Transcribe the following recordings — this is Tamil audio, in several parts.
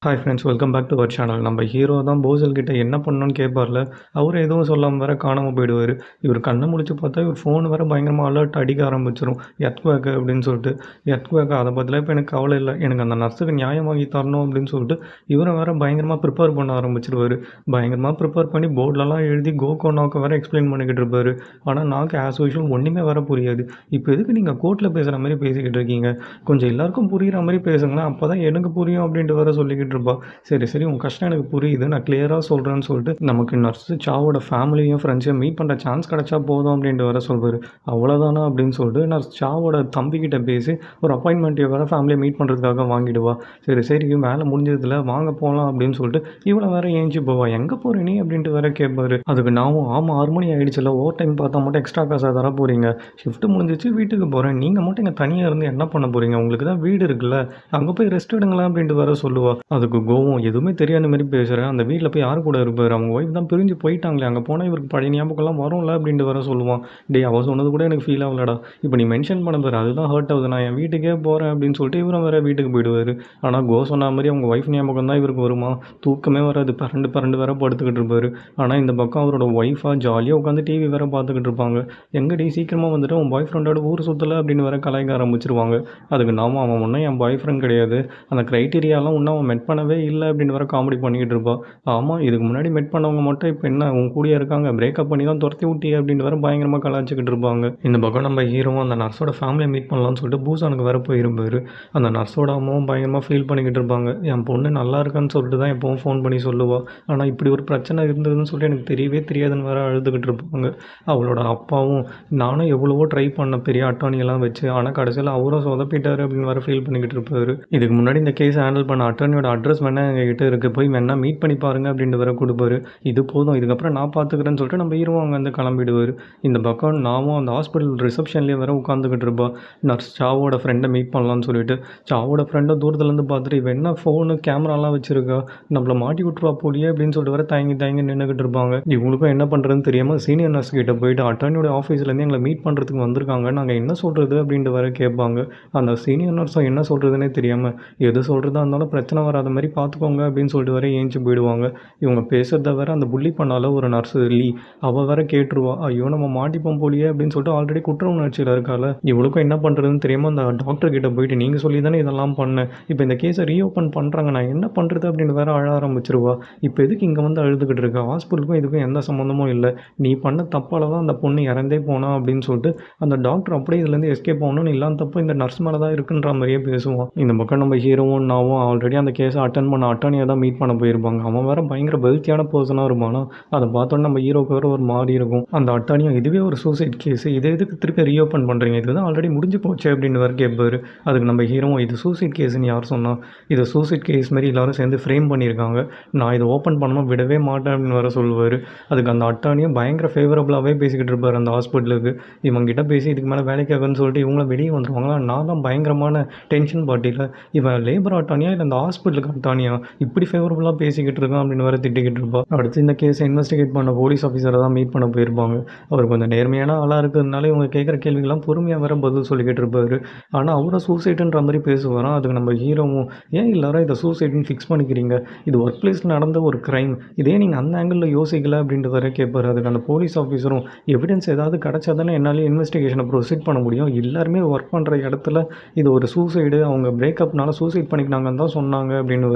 Hi friends, welcome back to our channel. நம்ம ஹீரோ தான் போசல் கிட்ட என்ன பண்ணணும்னு கேட்பார்ல, அவர் எதுவும் சொல்லாமல் வேற காணாமல் போயிடுவார். இவர் கண்ணை முழிச்சு பார்த்தா இவர் ஃபோன் வேற பயங்கரமாக அலர்ட் அடிக்க ஆரம்பிச்சிடும். எர்த்குவேக்கு அப்படின்னு சொல்லிட்டு. எர்த்குவேக்கு அதை பற்றிலாம் இப்போ எனக்கு கவலை இல்லை, எனக்கு அந்த நர்ஸுக்கு நியாயம் வாங்கி தரணும் அப்படின்னு சொல்லிட்டு இவரை வேற பயங்கரமாக ப்ரிப்பேர் பண்ண ஆரம்பிச்சிடுவார். பயங்கரமாக ப்ரிப்பேர் பண்ணி போர்ட்லலாம் எழுதி கோகோ நாக்கை வேற எக்ஸ்பிளைன் பண்ணிக்கிட்டு இருப்பார். ஆனால் நாக்கு ஆஸ் யூஷுவல் ஒன்றுமே வேற புரியாது. இப்போ எதுக்கு நீங்கள் கோர்ட்டில் பேசுகிற மாதிரி பேசிக்கிட்டு இருக்கீங்க, கொஞ்சம் எல்லாருக்கும் புரிகிற மாதிரி பேசுங்களேன், அப்போ தான் எனக்கு புரியும் அப்படின்ட்டு வேற சொல்லிக்கிட்டு இருப்பா. சரி சரி, உன் கஷ்டம் எனக்கு புரியுது, நான் கிளியராக சொல்கிறேன்னு சொல்லிட்டு நமக்கு நர்ஸு சாவோட ஃபேமிலியும் ஃப்ரெண்ட்ஸையும் மீட் பண்ணுற சான்ஸ் கிடச்சா போதும் அப்படின்ட்டு வர சொல்வார். அவ்வளோதானா அப்படின்னு சொல்லிட்டு நர்ஸ் சாவோட தம்பிக்கிட்ட பேசி ஒரு அப்பாயின்மெண்ட்டை வேறு ஃபேமிலியை மீட் பண்ணுறதுக்காக வாங்கிடுவா. சரி சரி, வேலை முடிஞ்சதில் வாங்க போகலாம் அப்படின்னு சொல்லிட்டு இவளை வேற ஏஞ்சி போவா. எங்கே போகிற நீ அப்படின்ட்டு வேற கேட்பாரு. அதுக்கு நானும் ஆமாம் 6 மணி ஆகிடுச்சில்ல, ஓவர் டைம் பார்த்தா மட்டும் எக்ஸ்ட்ரா காசாக தர போகிறீங்க, ஷிஃப்ட்டு முடிஞ்சிச்சு வீட்டுக்கு போகிறேன், நீங்கள் மட்டும் இங்கே தனியாக இருந்து என்ன பண்ண போகிறீங்க, உங்களுக்கு தான் வீடு இருக்குல்ல, அங்கே போய் ரெஸ்ட் எடுங்களா அப்படின்ட்டு வேற சொல்லுவா. அதுக்கு கோவம் எதுவுமே தெரியாத மாதிரி பேசுகிறேன், அந்த வீட்டில் போய் யார் கூட இருப்பார், அவங்க ஒய்ஃப் தான் பிரிஞ்சு போயிட்டாங்களே, அங்கே போனால் இவருக்கு பழைய ஞாபகம்லாம் வரும்ல அப்படின்ட்டு வர சொல்லுவான். டே, அவள் சொன்னது கூட எனக்கு ஃபீல் ஆகலடா, இப்போ நீ மென்ஷன் பண்ண பாரு அதுதான் ஹர்ட் ஆகுது, நான் என் வீட்டுக்கே போகிறேன் அப்படின்னு சொல்லிட்டு இவரும் வேறு வீட்டுக்கு போயிடுவார். ஆனால் கோ சொன்ன மாதிரி அவங்க ஒய்ஃப் ஞாபகம் தான் இவருக்கு வருமா, தூக்கமே வராது, பரண்டு பரண்டு வேற படுத்துக்கிட்டு இருப்பார். ஆனால் இந்த பக்கம் அவரோட ஒய்ஃபாக ஜாலியாக உட்காந்து டிவி வேறு பார்த்துக்கிட்டு இருப்பாங்க. எங்கடி சீக்கிரமாக வந்துட்டு உன் பாய் ஃப்ரெண்டோட ஊர் சுற்றலை அப்படின்னு வேற கலாய்க்க ஆரம்பிச்சிருவாங்க. அதுக்கு நாம அவன் ஒன்றும் என் பாய் ஃப்ரெண்ட் கிடையாது, அந்த க்ரைட்டீரியாலாம் இன்னும் அவன் மெட் பண்ணவே இல்லை அப்படின்னு வேற காமெடி பண்ணிக்கிட்டு இருப்பா. ஆமாம், இதுக்கு முன்னாடி மெட் பண்ணவங்க மட்டும் இப்போ என்ன உன் கூடயே இருக்காங்க, பிரேக்கப் பண்ணி தான் துரத்தி விட்டி அப்படின்னு வேற பயங்கரமாக கலாய்ச்சிக்கிட்டு இருப்பாங்க. இந்த பக்கம் நம்ம ஹீரோவும் அந்த நர்ஸோட ஃபேமிலியை மீட் பண்ணலாம்னு சொல்லிட்டு பூசானுக்கு வேற போயிருப்பார். அந்த நர்ஸோட அம்மாவும் பயங்கரமாக ஃபீல் பண்ணிக்கிட்டு இருப்பாங்க. என் பொண்ணு நல்லா இருக்கான்னு சொல்லிட்டு தான் எப்போவும் ஃபோன் பண்ணி சொல்லுவாள், ஆனால் இப்படி ஒரு பிரச்சனை இருந்ததுன்னு சொல்லிட்டு எனக்கு தெரியவே தெரியாதுன்னு வேற அழுதுகிட்டு இருப்பாங்க. அவளோட அப்பாவும் நானும் எவ்வளவோ ட்ரை பண்ண பெரிய அட்டார்னியெல்லாம் வச்சு, ஆனால் கடைசியில் அவரும் சொதப்பிட்டாரு அப்படின்னு வேற ஃபீல் பண்ணிக்கிட்டு இருப்பார். இதுக்கு முன்னாடி இந்த கேஸ் ஹேண்டில் பண்ண அட்டார்னியோட அட்ரஸ் வேணா எங்ககிட்ட இருக்குது, போய் வேணா மீட் பண்ணி பாருங்க அப்படின்ட்டு வேற கொடுப்பாரு. இது போதும், இதுக்கப்புறம் நான் பார்த்துக்கிறேன்னு சொல்லிட்டு நம்ம ஹீரோ அங்கேருந்து கிளம்பிடுவார். இந்த பக்கம் நாமும் அந்த ஹாஸ்பிட்டல் ரிசப்ஷன்லேயே வேற உட்காந்துக்கிட்டு இருப்பா. நர்ஸ் சாவோட ஃப்ரெண்டை மீட் பண்ணலான்னு சொல்லிட்டு சாவோட ஃப்ரெண்டை தூரத்துலேருந்து பார்த்துட்டு இவன் என்ன ஃபோனு கேமராலாம் வச்சுருக்கா, நம்மளை மாட்டி விட்டுருவா போலியே அப்படின்னு சொல்லிட்டு வேற தயங்கி தயங்கி நின்றுக்கிட்டு இருப்பாங்க. இவங்களுக்கும் என்ன பண்ணுறதுன்னு தெரியாமல் சீனியர் நர்ஸ் கிட்ட போயிட்டு அட்டார்னியோட ஆஃபீஸ்லேருந்து எங்களை மீட் பண்ணுறதுக்கு வந்திருக்காங்க, நாங்கள் என்ன சொல்கிறது அப்படின்ட்டு வேற கேட்பாங்க. அந்த சீனியர் நர்ஸும் என்ன சொல்கிறதுனே தெரியாமல் எது சொல்கிறதா இருந்தாலும் பிரச்சனை வராத மாதிரி பார்த்துக்கோங்க அப்படின்னு சொல்லிட்டு வேற ஏஞ்சி போயிடுவாங்க. இவங்க பேசுகிறத வேற அந்த புள்ளி பண்ணால ஒரு நர்ஸு லீ, அவள் வேற கேட்டுருவா, ஐயோ நம்ம மாட்டிப்போம் போலியே அப்படின்னு சொல்லிட்டு ஆல்ரெடி குற்ற உணர்ச்சியில் இருக்கால. இவளுக்கும் என்ன பண்ணுறதுன்னு தெரியாமல் அந்த டாக்டர் கிட்ட போயிட்டு நீங்கள் சொல்லி தானே இதெல்லாம் பண்ணேன், இப்போ இந்த கேஸை ரீஓப்பன் பண்ணுறாங்க, நான் என்ன பண்ணுறது அப்படின்னு வேற அழ ஆரம்பிச்சிருவா. இப்போ எதுக்கு இங்கே வந்து அழுதுகிட்டு இருக்கா, ஹாஸ்பிட்டலுக்கும் இதுக்கும் எந்த சம்மந்தமும் இல்லை, நீ பண்ண தப்பால் தான் அந்த பொண்ணு இறந்தே போனா அப்படின்னு சொல்லிட்டு அந்த டாக்டர் அப்படியே இதுலேருந்து எஸ்கேப் ஆகணும்னு இல்லாத தப்பு இந்த நர்ஸ் மேலே தான் இருக்குன்ற மாதிரியே பேசுவான். இந்த பக்கம் நம்ம ஹீரோவும் நாவும் ஆல்ரெடி அந்த கேஸை அட்டன் பண்ண அட்டார்னியை தான் மீட் பண்ண போயிருப்பாங்க. அவன் வேறு பயங்கர வெல்த்தியான பர்சனாக இருப்பானா, அதை பார்த்தோன்னே நம்ம ஹீரோக்கு வேறு ஒரு மாதிரி இருக்கும். அந்த அட்டார்னியா இதுவே ஒரு சூசைட் கேஸு, இதை எதுக்கு திருப்பி ரீஓப்பன் பண்ணுறீங்க, இதுதான் ஆல்ரெடி முடிஞ்சு போச்சு அப்படின்னு வேறு கேட்பாரு. அதுக்கு நம்ம ஹீரோவும் இது சூசைட் கேஸுன்னு யார் சொன்னால், இது சூசைட் கேஸ் மாதிரி எல்லோரும் சேர்ந்து ஃப்ரேம் பண்ணியிருக்காங்க, நான் இதை ஓப்பன் பண்ணாமல் விடவே மாட்டேன் அப்படின்னு வேறு சொல்லுவார். அதுக்கு அந்த அட்டார்னியும் பயங்கர ஃபேவரபுளாகவே பேசிக்கிட்டு இருப்பார் அந்த ஹாஸ்பிட்டலுக்கு. இவங்ககிட்ட பேசி இதுக்கு மேலே வேலைக்கு ஆகுன்னு சொல்லிட்டு இவங்கள வெளியே வந்துடுவாங்களா, நான் தான் பயங்கரமான டென்ஷன் பார்ட்டியில் இவன் லேபர் அட்டானியா இல்லை இந்த ஹாஸ்பிட்டலுக்கு அட்டானியா இப்படி ஃபேவரபுளாக பேசிக்கிட்டு இருக்கான் அப்படின்னு வேறு திட்டிக்கிட்டு இருப்பா. அடுத்து இந்த கேஸை இன்வெஸ்டிகேட் பண்ண போலீஸ் ஆஃபீஸரை தான் மீட் பண்ண போயிருப்பாங்க. அவர் கொஞ்சம் நேர்மையான ஆளாக இருக்கிறதுனால இவங்க கேட்குற கேள்விகள்லாம் பொறுமையாக வேறு பதில் சொல்லிக்கிட்டு இருப்பார். ஆனால் அவரை சூசைடுன்ற மாதிரி பேசுவாராம். அதுக்கு நம்ம ஹீரோவும் ஏன் எல்லாரும் இதை சூசைடுன்னு ஃபிக்ஸ் பண்ணிக்கிறீங்க, இது ஒர்க் பிளேஸில் நடந்த ஒரு க்ரைம், இதே நீங்கள் அந்த ஆங்கிளில் யோசிக்கல அப்படின்ட்டு வேறு கேட்பார். அதுக்கு அந்த போலீஸ் ஆஃபீஸரும் எவிடன்ஸ் ஏதாவது கிடச்சா தானே என்னால் இன்வெஸ்டிகேஷனை ப்ரொசீட் பண்ண முடியும், எல்லாருமே ஒர்க் பண்ணுற இடத்துல இது ஒரு சூசைடு, அவங்க பிரேக்கப்னால சூசைட் பண்ணிக்கினாங்கன்னு தான் சொன்னாங்க அப்படின்னு.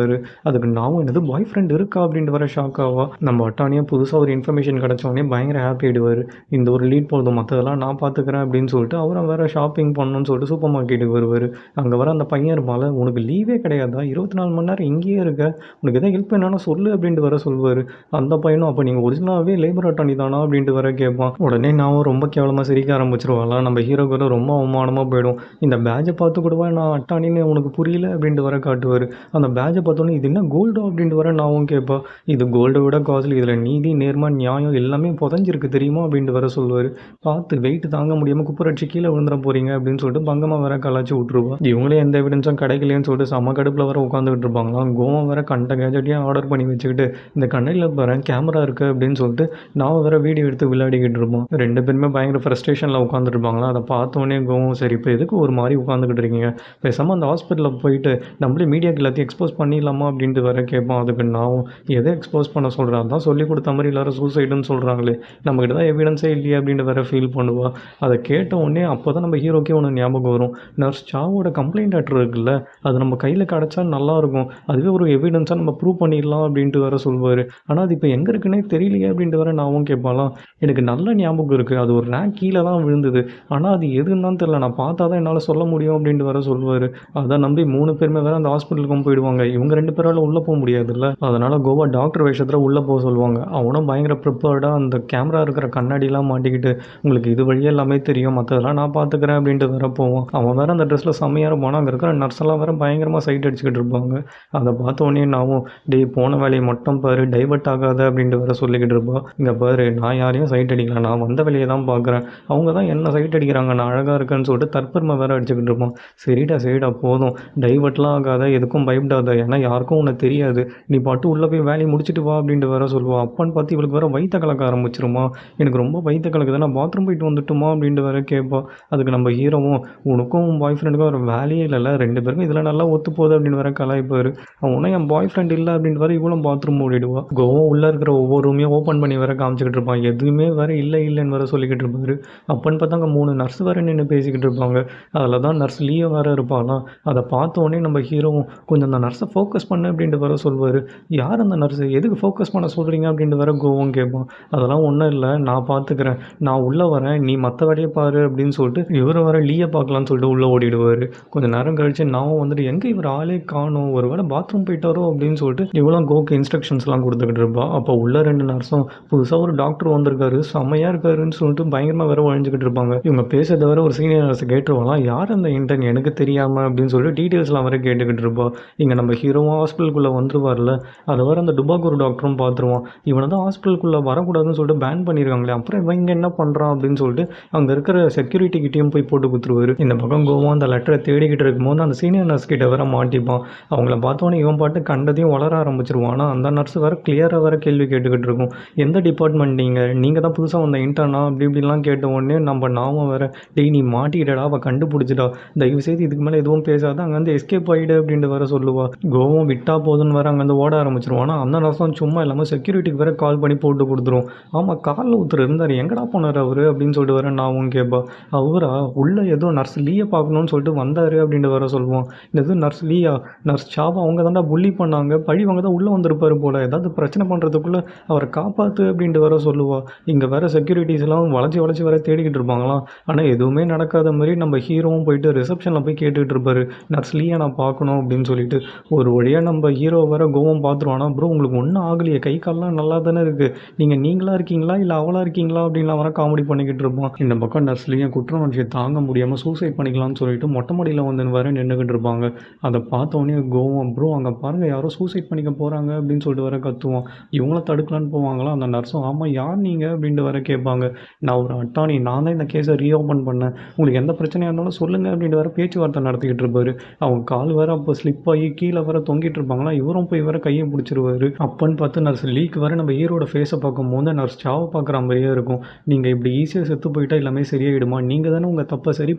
அதுக்கு நாவும் என்னது பாய் ஃப்ரெண்ட் இருக்கா அப்படின்ட்டு வர ஷாக் ஆவா. நம்ம அட்டானியாக புதுசாக ஒரு இன்ஃபர்மேஷன் கிடச்சோடனே பயங்கர ஹாப்பி ஆகிடுவார். இந்த ஒரு லீட் போதும், மற்றதெல்லாம் நான் பார்த்துக்கிறேன் அப்படின்னு சொல்லிட்டு அவரும் வேறு ஷாப்பிங் பண்ணணும்னு சொல்லிட்டு சூப்பர் மார்க்கெட்டுக்கு வருவார். அங்கே வர அந்த பையன் இருப்பால, உனக்கு லீவே கிடையாதா, 24 மணி நேரம் இங்கேயே இருக்க, உனக்கு எதாவது ஹெல்ப் என்னன்னா சொல்லு அப்படின்ட்டு வர சொல்லுவார். அந்த பையனும் அப்போ நீங்கள் ஒரிஜினலாகவே லேபர் அட்டானி தானா அப்படின்ட்டு வர கேட்பான். உடனே நான் ரொம்ப கேவலமாக சிரிக்க ஆரம்பிச்சிருவாங்களா. நம்ம ஹீரோக்கு ரொம்ப அவமானமாக போயிடும். இந்த பேட்சை பார்த்து கூடவா நான் அட்டானின்னு உனக்கு புரியல அப்படின்ட்டு வர காட்டுவார். அந்த பேட்சை பார்த்தோன்னே இது என்ன கோல்டோ அப்படின்ட்டு வர நாவும் கேட்பா. இது கோல்டை விட காஸ்ட்லி, இதில் நீதி நேர்மை நியாயம் எல்லாமே புதஞ்சிருக்கு தெரியுமா அப்படின்ட்டு வர சொல்லுவார். பார்த்து வெயிட் தாங்க முடியாமல் குப்பரட்சி கீழே விழுந்துட போகிறீங்க அப்படின்னு சொல்லிட்டு பங்கமாக வேற கலாச்சி விட்ருவா. இவங்களே எந்த எவிடன்ஸும் கிடைக்கலையேன்னு சொல்லிட்டு செம்ம கடுப்பில் வர உட்காந்துக்கிட்டு இருப்பாங்களாம். கோவம் வேற கண்ட கேஜெட்டையும் ஆர்டர் பண்ணி வச்சுக்கிட்டு இந்த கண்ணையில் பாரு கேமரா இருக்குது அப்படின்னு சொல்லிட்டு நான் வேற வீடியோ எடுத்து விளையாடிக்கிட்டு இருப்போம். ரெண்டு பேருமே பயங்கர ஃப்ரஸ்ட்ரேஷனில் உட்காந்துருப்பாங்களா. அதை பார்த்தோன்னே கோவம் சரி இப்போ எதுக்கு ஒரு மாதிரி உட்காந்துக்கிட்டு இருக்கீங்க, பேசாமல் அந்த ஹாஸ்பிட்டலில் போயிட்டு நம்மளே மீடியாவுக்கு எல்லாத்தையும் எக்ஸ்போஸ் எக்ஸ்போஸ் பண்ணிடலாமா அப்படின்ட்டு வேற கேட்பான். அதுக்கு நான் எதை எக்ஸ்போஸ் பண்ண சொல்கிறேன், அதான் சொல்லி கொடுத்த மாதிரி எல்லாரும் சூசைடுன்னு சொல்கிறாங்களே, நம்மக்கிட்ட தான் எவிடன்ஸே இல்லையே அப்படின்ட்டு வேற ஃபீல் பண்ணுவா. அதை கேட்ட உடனே அப்போ தான் நம்ம ஹீரோக்கே ஒன்று ஞாபகம் வரும். நர்ஸ் சாவோட கம்ப்ளைண்ட் லெட்டர் இருக்குல்ல, அது நம்ம கையில் கிடச்சா நல்லாயிருக்கும், அதுவே ஒரு எவிடன்ஸாக நம்ம ப்ரூவ் பண்ணிடலாம் அப்படின்ட்டு வேற சொல்வார். ஆனால் அது இப்போ எங்கே இருக்குன்னே தெரியலையே அப்படின்ட்டு வேற நானும் கேட்பாலாம். எனக்கு நல்ல ஞாபகம் இருக்குது, அது ஒரு ரேங்க் கீழே தான் விழுந்தது, ஆனால் அது எதுன்னு தான் தெரியல, நான் பார்த்தா தான் என்னால் சொல்ல முடியும் அப்படின்ட்டு வேற சொல்வார். அதை நம்பி 3 பேருமே வேற அந்த ஹாஸ்பிட்டலுக்கும் போயிடுவாங்க. இவங்க 2 பேரால் உள்ளே போக முடியாதுல்ல, அதனால் கோவா டாக்டர் வேஷத்தில் உள்ளே போக சொல்லுவாங்க. அவனும் பயங்கர ப்ரிப்பேர்டாக அந்த கேமரா இருக்கிற கண்ணாடிலாம் மாட்டிக்கிட்டு, உங்களுக்கு இது வழியே எல்லாமே தெரியும், மற்றதெல்லாம் நான் பார்த்துக்கிறேன் அப்படின்ட்டு வேற போவான். அவன் வேற அந்த ட்ரெஸ்ஸில் செம்மையாக இருப்பான். அங்கே இருக்கிற நர்ஸ் எல்லாம் வேற பயங்கரமாக சைட் அடிச்சுக்கிட்டு இருப்பாங்க. அதை பார்த்த உடனே நாவும் டேய் போன வேலையை மட்டும் பாரு, டைவர்ட் ஆகாத அப்படின்ட்டு வேற சொல்லிக்கிட்டு இருப்பான். இங்கே பாரு, நான் யாரையும் சைட் அடிக்கல, நான் வந்த வேலையை தான் பார்க்குறேன், அவங்க தான் என்ன சைட் அடிக்கிறாங்க, நான் அழகாக இருக்கேன்னு சொல்லிட்டு தற்பெருமை வேற அடிச்சுக்கிட்டு இருப்பான். சரிடா போதும், டைவர்ட்லாம் ஆகாத, எதுக்கும் பயப்படாத, ஏன்னா யாருக்கும் உனக்கு தெரியாது, நீ பாட்டு உள்ளே போய் வேலையை முடிச்சுட்டு வா அப்படின்ட்டு வேற சொல்லுவான். அப்பான்னு பார்த்து இவளுக்கு வேற வயிற்ற கலக்க ஆரம்பிச்சிருமா. எனக்கு ரொம்ப வயிற்ற கலக்குது, நான் பாத்ரூம் போயிட்டு வந்துட்டுமா அப்படின்ட்டு வேற கேட்பா. அதுக்கு நம்ம ஹீரோவும் உனக்கும் உன் பாய் ஃப்ரெண்டுக்கும் ஒரு வேலையே இல்லைல்ல, 2 பேருக்கும் இதில் நல்லா ஒத்து போகுது அப்படின்னு வேற கலாய்ப்பார். அவனும் என் பாய் ஃப்ரெண்ட் இல்லை அப்படின்ட்டு வேற இவளும் பாத்ரூம் ஓடிடுவா. கோவம் உள்ளே இருக்கிற ஒவ்வொரு ரூமையும் ஓப்பன் பண்ணி வேற காமிச்சிக்கிட்டு இருப்பான். எதுவுமே வேற இல்லைன்னு வேற சொல்லிக்கிட்டு இருப்பாரு. அப்பன்னு பார்த்தா அங்கே 3 நர்ஸ் வேற நின்று பேசிக்கிட்டு இருப்பாங்க. அதில் தான் நர்ஸ் லீவ் வேற இருப்பானா. அதை பார்த்த உடனே நம்ம ஹீரோவும் கொஞ்சம் அந்த நர்ஸை ஃபோக்கஸ் பண்ணு அப்படின்ட்டு வேற சொல்வார். யார் அந்த நர்ஸு, எதுக்கு ஃபோக்கஸ் பண்ண சொல்கிறீங்க அப்படின்ட்டு வேற கோவம் கேட்பான். அதெல்லாம் ஒன்றும் இல்லை, நான் பார்த்துக்கிறேன், நான் உள்ளே வரேன், நீ மற்ற வேலையை பாரு அப்படின்னு சொல்லிட்டு இவரை வர லீயை பார்க்கலான்னு சொல்லிட்டு உள்ளே ஓடிடுவார். கொஞ்சம் நேரம் கழிச்சு நான் வந்துட்டு எங்கே இவர் ஆளே காணும், ஒரு வேளை பாத்ரூம் போயிட்டாரோ அப்படின்னு சொல்லிட்டு இவ்வளோ கோக்கு இன்ஸ்ட்ரக்ஷன்ஸ்லாம் கொடுத்துக்கிட்டு இருப்பா. அப்போ உள்ள 2 நர்ஸும் புதுசாக ஒரு டாக்டர் வந்திருக்காரு, செம்மையாக இருக்காருன்னு சொல்லிட்டு பயங்கரமாக வேற வழிஞ்சிக்கிட்டு இருப்பாங்க. இவங்க பேசுறத வேற ஒரு சீனியர் நர்ஸ் கேட்டுருவாங்களாம், யார் அந்த இன்டர்ன் எனக்கு தெரியாமல் அப்படின்னு சொல்லிட்டு டீட்டெயில்ஸ்லாம் வேற கேட்டுக்கிட்டு இருப்பா. இங்கே நம்ம ஹீரோவும் ஹாஸ்பிட்டலுக்குள்ளே வந்துருவார்ல, அதை வேற அந்த டுபாக்கூர் டாக்டரும் பார்த்துருவான். இவனை தான் ஹாஸ்பிட்டலுக்குள்ளே வரக்கூடாதுன்னு சொல்லிட்டு பேன் பண்ணியிருக்காங்களே, அப்புறம் இவன் இங்கே என்ன பண்ணுறான் அப்படின்னு சொல்லிட்டு அங்கே இருக்கிற செக்யூரிட்டி கிட்டேயும் போய் போட்டு கொடுத்துருவாரு. இந்த பக்கம் கோவம் அந்த லெட்டரை தேடிக்கிட்டு இருக்கும்போது அந்த சீனியர் நர்ஸ் கிட்ட வேற மாட்டிப்பான். அவங்கள பார்த்தோன்னே இவன் பாட்டு கண்டதையும் வளர ஆரம்பிச்சிருவான். ஆனால் அந்த நர்ஸ் வேற கிளியராக வேற கேள்வி கேட்டுக்கிட்டு இருக்கும். எந்த டிபார்ட்மெண்ட் நீங்கள் தான் புதுசாக வந்த இன்டர்னா அப்படி இப்படிலாம் கேட்ட உடனே நாம வேற டேய் நீ மாட்டிக்கிட்டடா, அவள் கண்டுபிடிச்சிட்டா, தயவுசெய்து இதுக்கு மேலே எதுவும் பேசாத, அங்கேருந்து எஸ்கேப் ஆகிடு அப்படின்ட்டு வேற சொல்லுவா. கோவம் விட்டா போதுன்னு வேற அங்கேருந்து ஓட ஆரம்பிச்சிருவான். ஆனால் அந்த நர்ஸும் சும்மா இல்லாமல் செக்யூரிட்டிக்கு வேற கால் பண்ணி போட்டு கொடுத்துரும். ஆமாம், காலில் ஒருத்தர் இருந்தார், எங்கடா போனார் அவர் அப்படின்னு சொல்லிட்டு வேற நான் கேட்பா. அவரா உள்ளே ஏதோ நர்ஸ் லீயை பார்க்கணுன்னு சொல்லிட்டு வந்தார் அப்படின்ட்டு வேற சொல்லுவான். இது நர்ஸ் லீயா, நர்ஸ் சாவா அவங்க தாண்டா புள்ளி பண்ணாங்க, பழி அவங்க தான் உள்ளே வந்திருப்பாரு போல், ஏதாவது பிரச்சனை பண்ணுறதுக்குள்ளே அவரை காப்பாற்று அப்படின்ட்டு வேற சொல்லுவா. இங்கே வேற செக்யூரிட்டிஸ் எல்லாம் வளைச்சி வேற தேடிக்கிட்டு இருப்பாங்களாம். ஆனால் எதுவுமே நடக்காத மாதிரி நம்ம ஹீரோவும் போயிட்டு ரிசப்ஷனில் போய் கேட்டுக்கிட்டு இருப்பாரு, நர்ஸ் லீயை நான் பார்க்கணும் அப்படின்னு சொல்லிட்டு. ஒரு வழியாக நம்ம ஹீரோ வேற கோவம் பார்த்துருவானா, ப்ரோ உங்களுக்கு ஒன்றும் ஆகலையே, கை கால்லாம் நல்லா தானே இருக்குது, நீங்களாக இருக்கீங்களா இல்லை அவளாக இருக்கீங்களா அப்படின்லாம் வர காமெடி பண்ணிக்கிட்டு இருப்பான். இந்த பக்கம் நர்ஸ்லேயும் குற்ற உணர்ச்சியை தாங்க முடியாமல் சூசைட் பண்ணிக்கலாம்னு சொல்லிட்டு மொட்டை மாடியில் வந்து வேற நின்றுக்கிட்டு இருப்பாங்க. அதை பார்த்தோன்னே கோவம் ப்ரோ அங்கே பாருங்கள் யாரோ சூசைட் பண்ணிக்க போகிறாங்க அப்படின்னு சொல்லிட்டு வேற கத்துவான். இவங்கள தடுக்கலான்னு போவாங்களா. அந்த நர்ஸும் ஆமாம் யார் நீங்கள் அப்படின்ட்டு வேற கேட்பாங்க. நான் ஒரு அட்டானி, நான் தான் இந்த கேஸை ரீஓப்பன் பண்ணேன், உங்களுக்கு எந்த பிரச்சனையாக இருந்தாலும் சொல்லுங்கள் அப்படின்ட்டு வேற பேச்சுவார்த்தை நடத்திக்கிட்டு இருப்பாரு. அவங்க கால் வேற அப்போ ஸ்லிப் ஆகி கீழே வேற தொங்கிட்டு இருப்பாங்களா. இவரும் போய் வேற கையை பிடிச்சிருவாரு. அப்பன்னு பார்த்து நர்ஸ் லீக் வேற நம்ம ஹீரோட ஃபேஸை பார்க்கும்போது நர்ஸ் சாவை பார்க்குற மாதிரியே இருக்கும். நீங்கள் இப்படி ஈஸியாக செத்து போயிட்டா எல்லாமே சரியாயிடுமா, நீங்கள் தானே உங்கள் தப்பை சரி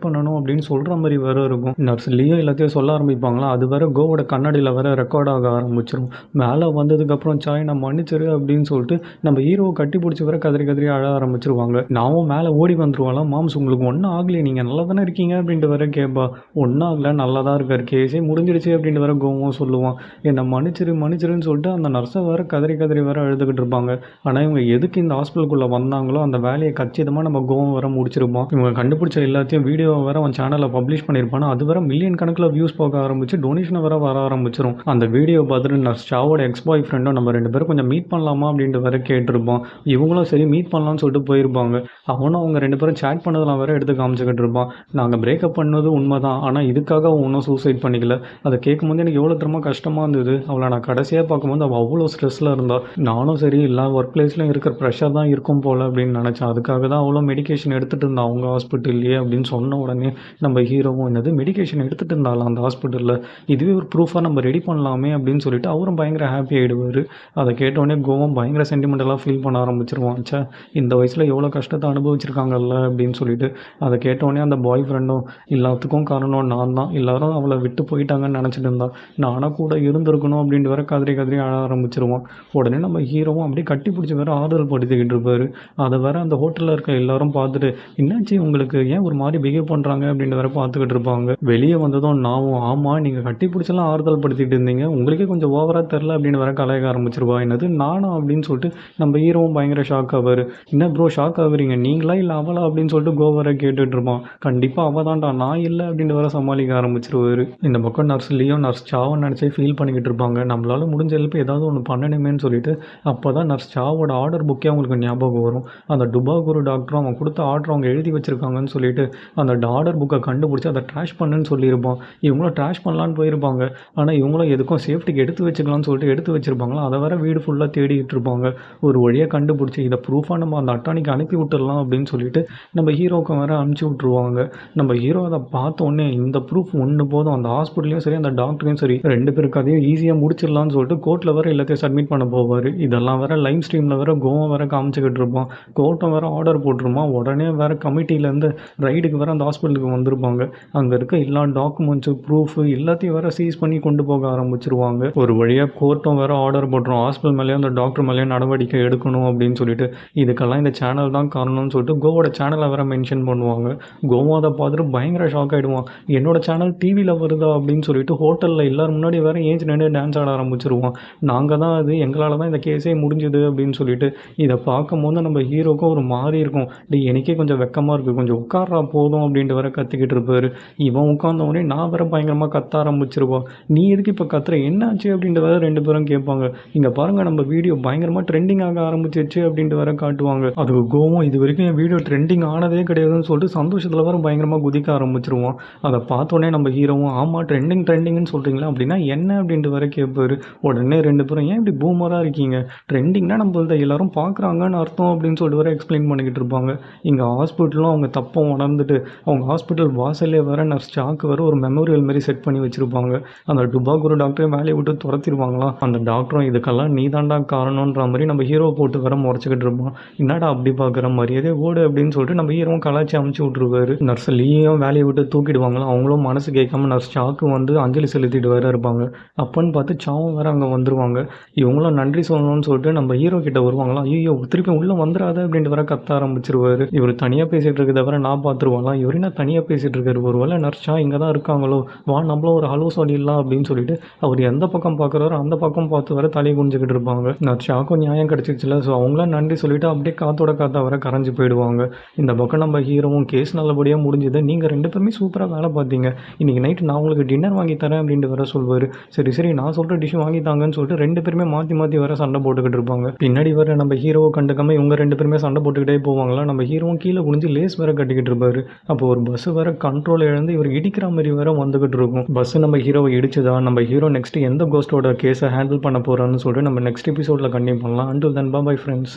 பண்ணணும் அப்படின்னு சொல்கிற மாதிரி வேற இருக்கும். நர்ஸ் லீயோ எல்லாத்தையும் சொல்ல ஆரம்பிப்பாங்களா. அது வேற கோவோட கண்ணாடியில் வேற ரெக்கார்ட் ஆக ஆரம்பிச்சிடும். மேலே வந்ததுக்கப்புறம் சாய் நான் மன்னிச்சிரு அப்படின்னு சொல்லிட்டு நம்ம ஹீரோவை கட்டி பிடிச்சி வேற கதறி அழ ஆரம்பிச்சிருவாங்க. நாமும் மேலே ஓடி வந்துருவாங்களாம். மாம்ஸ் உங்களுக்கு ஒன்றும் ஆகலையே, நீங்கள் நல்லா தானே இருக்கீங்க அப்படின்ட்டு வேற கேட்பா. ஒன்றும் ஆகலை, நல்லா தான் இருக்கார், கேஸே முடிஞ்சிடுச்சு அப்படின்ட்டு வேற கோவம் சொல்லுவான். என்னை மன்னிச்சிருன்னு சொல்லிட்டு அந்த நர்ஸை வேற கதறி வேற அழுதுகிட்டு இருப்பாங்க. ஆனால் இவங்க எதுக்கு இந்த ஹாஸ்பிட்டலுக்குள்ளே வந்தாங்களோ அந்த வேலையை கச்சிதமாக நம்ம கோவம் வர முடிச்சிருப்போம். இவங்க கண்டுபிடிச்ச எல்லாத்தையும் வீடியோ வேற அவன் சேனலில் பப்ளிஷ் பண்ணியிருப்பானா. அது வேற மில்லியன் கணக்கில் வியூஸ் போக ஆரம்பிச்சு டொனேஷன் வேற வர ஆரம்பிச்சிடும். அந்த வீடியோ பார்த்துட்டு நர்ஸ் சாவோட எக்ஸ் பாய் ஃப்ரெண்டும் நம்ம 2 பேரும் கொஞ்சம் மீட் பண்ணலாமா அப்படின்ட்டு வேற கேட்டிருப்போம். இவங்களும் சரி மீட் பண்ணலாம்னு சொல்லிட்டு போயிருப்பாங்க. அவனும் அவங்க 2 பேரும் சேட் பண்ணதெல்லாம் வேற எடுத்து காமிச்சிக்கிட்டு இருப்பான். நாங்கள் பிரேக்கப் பண்ணது உண்மை தான், ஆனால் இதுக்காக அவன் ஒன்றும் சூசைட் பண்ணிக்கல. அதை கேட்கும்போது எனக்கு எவ்வளோ திரும்ப கஷ்டமாக இருந்தது. அவளை நான் கடைசியாக பார்க்கும்போது அவள் அவ்வளோ ஸ்ட்ரெஸ்ஸில் இருந்தாள். நானும் சரி எல்லா ஒர்க் பிளேஸ்லையும் இருக்கிற ப்ரெஷர் தான் இருக்கும் போல் அப்படின்னு நினச்சேன். அதுக்காக தான் அவ்வளோ மெடிக்கேஷன் எடுத்துகிட்டு இருந்தான் அவங்க ஹாஸ்பிட்டல்லையே அப்படின்னு சொன்ன உடனே நம்ம ஹீரோவும் என்னது மெடிக்கேஷன் எடுத்துகிட்டு இருந்தாலும் அந்த ஹாஸ்பிட்டலில், இதுவே ஒரு ப்ரூஃபாக நம்ம ரெடி பண்ணலாமே அப்படின்னு சொல்லிட்டு அவரும் பயங்கர ஹாப்பி ஆகிடுவார். அதை கேட்டோடனே கோவம் பயங்கர சென்டிமெண்டலாக ஃபீல் பண்ண ஆரம்பிச்சிருவான். சே இந்த வயசில் எவ்வளோ கஷ்டத்தை அனுபவிச்சிருக்காங்கல்ல அப்படின்னு சொல்லிட்டு. அதை கேட்டோடனே அந்த பாய் ஃப்ரெண்டும் எல்லாத்துக்கும் காரணம் நான் தான், எல்லாரும் அவளை விட்டு போயிட்டாங்கன்னு நினச்சிட்டு இருந்தா, நானாக கூட இருந்திருக்கணும் அப்படின்ட்டு வேற கதறி கதறி அழ ஆரம்பிச்சிருவான். உடனே நம்ம ஹீரோவும் அப்படியே கட்டி பிடிச்சி வேற ஆறுதல் படுத்திக்கிட்டு இருப்பாரு. அதை வேற அந்த ஹோட்டலில் இருக்க எல்லாரும் பார்த்துட்டு என்னாச்சு உங்களுக்கு ஏன் ஒரு மாதிரி பிஹேவ் பண்ணுறாங்க அப்படின்ட்டு வேற பார்த்துக்கிட்டு இருப்பாங்க. வெளியே வந்ததும் நாவும் ஆமாம் நீங்கள் கட்டி பிடிச்சலாம் ஆறுதல் படுத்திட்டு இருந்தீங்க உங்களுக்கே கொஞ்சம் ஓவராக தெரில அப்படின்னு வேற கலாய்க்க ஆரம்பிச்சிருவா. என்னது நானா அப்படின்னு சொல்லிட்டு நம்ம ஹீரோவும் பயங்கர ஷாக் ஆவார். என்ன ப்ரோ ஷாக் ஆகுறீங்க நீங்களா இல்லை அவளா அப்படின்னு சொல்லிட்டு கோவரை கேட்டுட்டு இருப்பான். கண்டிப்பாக அவள் தான்டா நான் இல்லை அப்படின்னு வேற சமாளிக்க ஆரம்பிச்சிருவாரு. இந்த பக்கம் நர்ஸ் லியோ நர்ஸ் சாவை நினச்சி ஃபீல் பண்ணிக்கிட்டு இருப்பாங்க. நம்மளால் முடிஞ்ச ஹெல்ப் ஏதாவது ஒன்று பண்ணணுமேன்னு சொல்லிட்டு அப்போ தான் நர்ஸ் சாவோட ஆர்டர் புக்கே அவங்களுக்கு ஞாபகம் வரும். அந்த டுபாகுரு டாக்டரும் அவன் கொடுத்த ஆர்டர் அவங்க எழுதி வச்சிருக்காங்கன்னு சொல்லிட்டு அந்த ஆர்டர் புக்கை கண்டுபிடிச்சி அதை ட்ராஷ் பண்ணுன்னு சொல்லியிருப்பான். இவங்களும் ட்ராஷ் பண்ணலான்னு போயிருப்பாங்க. ஆனால் இவங்களும் எதுக்கும் சேஃப்டிக்கு எடுத்து வச்சுக்கலாம்னு சொல்லிட்டு எடுத்து வச்சிருப்பாங்களா. அதை வேற வீடு ஃபுல்லாக தேடிட்டு இருப்பாங்க. ஒரு வழியாக கண்டுபிடிச்சி இதை ப்ரூஃபாக நம்ம அந்த அட்டானிக்கு அனுப்பி விட்டுடலாம் அப்படின்னு சொல்லிட்டு நம்ம ஹீரோவுக்கு வேற அனுப்பிச்சி விட்ருவாங்க. நம்ம ஹீரோ அதை பார்த்தோன்னே இந்த ப்ரூஃப் ஒன்று போதும் அந்த ஹாஸ்பிட்டலையும் சரி அந்த டாக்டரையும் சரி ரெண்டு பேருக்கு அதையும் ஈஸியாக முடிச்சிடலான்னு சொல்லிட்டு கோர்ட்டில் வேற எல்லாத்தையும் சப்மிட் பண்ண போவார். இதெல்லாம் வேற லைவ் ஸ்ட்ரீமில் வேற கோவம் வேற காமிச்சிக்கிட்டு இருப்பான். கோர்ட்டும் வேற ஆர்டர் போட்டிருப்பான். உடனே வேற கமிட்டியிலேருந்து ரைடுக்கு வேற அந்த ஹாஸ்பிட்டலுக்கு வந்திருப்பாங்க. அங்கே இருக்க எல்லா டாக்குமெண்ட்ஸு ப்ரூஃபு எல்லாத்தையும் வேற சீஸ் பண்ணி கொண்டு போக ஆரம்பிச்சிருவாங்க. ஒரு வழியாக கோர்ட்டும் வேற ஆர்டர் போட்டுரும் ஹாஸ்பிட்டல் மேலேயும் அந்த டாக்டர் மேலேயும் நடவடிக்கை எடுக்கணும் அப்படின்னு சொல்லிட்டு. இதுக்கெல்லாம் இந்த சேனல் தான் காரணம்னு சொல்லிட்டு கோவோட சேனலை வேற மென்ஷன் பண்ணுவாங்க. கோவம் அதை பார்த்துட்டு பயங்கர ஷாக் ஆகிடுவான். என்னோட சேனல் டிவியில் வருதா அப்படின்னு சொல்லிட்டு ஹோட்டலில் எல்லோரும் முன்னாடி வேற ஏஞ்சி நின்று டான்ஸ் ஆட ஆரம்பிச்சிருவான். நாங்கள் தான் அது எங்களால் தான் இந்த கேஸே முடிஞ்சுது அப்படின்னு சொல்லிட்டு. இதை பார்க்கும்போது நம்ம ஹீரோக்கும் ஒரு மாதிரி இருக்கும். எனக்கே கொஞ்சம் வெக்கமாக இருக்குது கொஞ்சம் உட்கார்றா போதும் அப்படின்ட்டு வேற கத்திக்கிட்டு இருப்பார். இவன் உட்காந்தவொடனே நான் வேற பயங்கரமாக கத்த ஆரம்பிச்சிருவான். நீ எதுக்கு இப்போ கத்துற என்னாச்சு அப்படின்ட்டு வேற ரெண்டு பேரும் கேட்பாங்க. இங்கே பாருங்கள் நம்ம வீடியோ பயங்கரமாக ட்ரெண்டிங் ஆக ஆரம்பிச்சிருச்சு அப்படின்ட்டு வேற காட்டுவாங்க. அதுக்கு கோவம் இது வரைக்கும் என் வீடியோ ட்ரெண்டிங் ஆனதே கிடையாதுன்னு சொல்லிட்டு சந்தோஷத்தில் வேற பயங்கரமாக குதிக்க ஆரம்பிச்சிருவான். அதை பார்த்தோன்னே நம்ம ஹீரோவும் ஆமாம் ட்ரெண்டிங்னு சொல்கிறீங்களா அப்படின்னா என்ன அப்படின்ட்டு வேற கேட்பாரு. உடனே ரெண்டு பேரும் ஏன் இப்படி பூமராக இருக்கீங்க ட்ரெண்டிங்னா நம்மள்த எல்லாரும் பார்க்குறாங்கன்னு அர்த்தம் அப்படின்னு சொல்லிட்டு வேற எக்ஸ்பிளைன் பண்ணிக்கிட்டு இருப்பாங்க. இங்கே ஹாஸ்பிட்டலும் அவங்க தப்பை உணர்ந்துட்டு அவங்க ஹாஸ்பிட்டல் வாசலே வேற நர்ஸ் சாக்கு வேற ஒரு மெமோரியல் மாதிரி செட் பண்ணி வச்சுருப்பாங்க. அந்த டுபாகுரு டாக்டரையும் வேலையை விட்டு துரத்திடுவாங்களாம். அந்த டாக்டரும் இதுக்கெல்லாம் நீ தாண்டா காரணன்ற மாதிரி நம்ம ஹீரோ போட்டு வேற முறைச்சிக்கிட்டு இருப்பான். என்னடா அப்படி பார்க்குற மாதிரியே ஓடு அப்படின்னு சொல்லிட்டு நம்ம ஹீரோவும் கலாச்சி அமுச்சு விட்ருவாரு. நர்ஸ் லீயும் வேலையை விட்டு தூக்கிடுவாங்களாம். அவங்களும் மனசு கேட்காம நர்ஸ் சாக்கு வந்து அஞ்சலி செலுத்திட்டு வேற இருப்பாங்க. அப்பன்னு பார்த்து சாவும் வேற அங்கே வந்துருவாங்க. இவங்களும் நன்றி சொல்லணும்னு சொல்லிட்டு நம்ம ஹீரோ கிட்ட வருவாங்களாம். ஐயோ திருப்பி உள்ளே வந்துடாது அப்படின்ட்டு வேற கத்த ஆரம்பிச்சிருவாரு. இவர் தனியாக பேசிகிட்டு இருக்கிறத வேற நான் பார்த்துருவாங்களாம். இவர் என்ன தனியாக பேசிகிட்டு இருக்காரு ஒரு வேலை நர்ஸா இங்கே தான் இருக்காங்களோ வா நம்மளும் ஒரு ஹலோ சொல்லிடலாம் அப்படின்னு சொல்லிட்டு அவர் எந்த பக்கம் பார்க்குறாரோ அந்த பக்கம் பார்த்து வர தலையை குஞ்சிக்கிட்டு இருப்பாங்க. நர்ஸாக்கும் நியாயம் கிடச்சிச்சுல. ஸோ அவங்களாம் நன்றி சொல்லிட்டு அப்படியே காத்தோட காத்தா வர கரைஞ்சி போயிடுவாங்க. இந்த பக்கம் நம்ம ஹீரோவும் கேஸ் நல்லபடியாக முடிஞ்சுது. நீங்கள் ரெண்டு பேருமே சூப்பராக வேலை பார்த்தீங்க. இன்றைக்கி நைட்டு நான் உங்களுக்கு டின்னர் வாங்கி தரேன் அப்படின்ட்டு வேற சொல்வார். சரி சரி நான் சொல்கிற டிஷ் வாங்கி தாங்கன்னு சொல்லிட்டு ரெண்டு பேருமே மாற்றி மாற்றி வேற சண்டை போட்டுக்கிட்டு இருப்பாங்க. பின்னாடி வேற நம்ம ஹீரோவை கண்டுக்காம இவங்க ரெண்டு பேருமே சண்டை போட்டுக்கிட்டே போவாங்களா. நம்ம ஹீரோவும் கீழே குனிஞ்சு லேஸ் வேற கட்டிக்கிட்டு இருப்பாரு. அப்போ ஒரு பஸ் வேற கண்ட்ரோல் இழந்து இவர் இடிக்கிற மாதிரி வேற வந்துகிட்டு இருக்கும். பஸ் நம்ம ஹீரோவை இடிச்சுதா நம்ம ஹீரோ நெக்ஸ்ட் எந்த கோஸ்டோட கேஸை ஹேண்டில் பண்ண போறான்னு சொல்லிட்டு நம்ம நெக்ஸ்ட் எபிசோடில் கண்டிப்பாக பண்ணலாம். Until then bye friends.